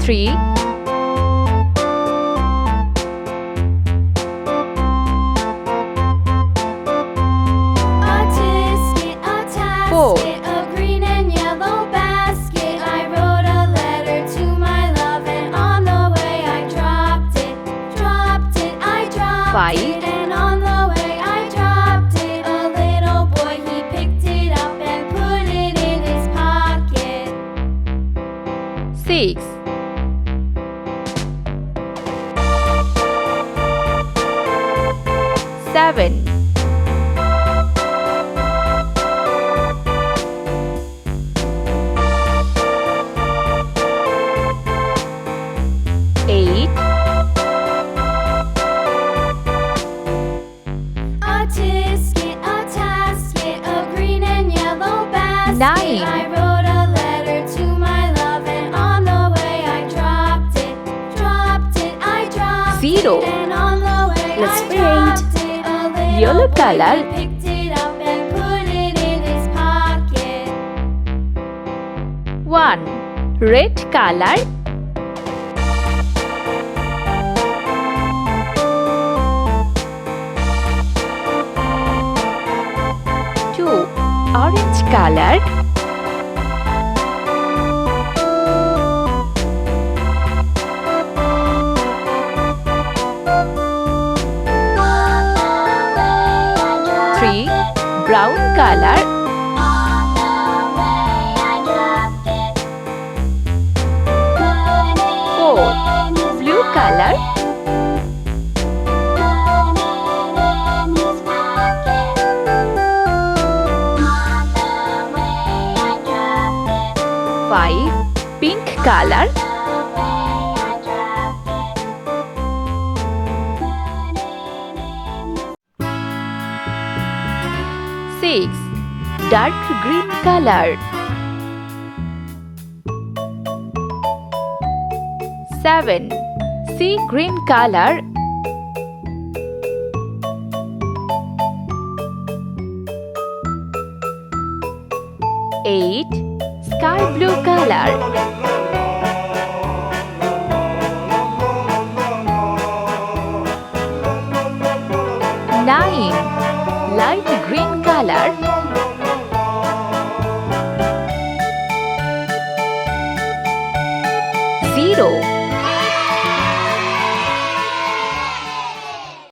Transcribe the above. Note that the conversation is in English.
3, 4, a green and yellow basket. I wrote a letter to my love, and on the way I dropped it. I dropped 5, it, and on the way I dropped it. A little boy, he picked it up and put it in his pocket. 6, 7, 8, A tisket, a tasket, a green and yellow basket. 9. I wrote a letter to my love, and on the way I dropped it. I dropped 0. it, and on the way Let's I paint. dropped it. A little Yellow boy, color. he picked it up and put it in his pocket. 1. Red color. 2. Orange color. 3. Brown color. 4. Blue color. 5. Pink color. 6. Dark green color. 7. Sea green color. 8. Sky blue color. 9. Light green color. 0.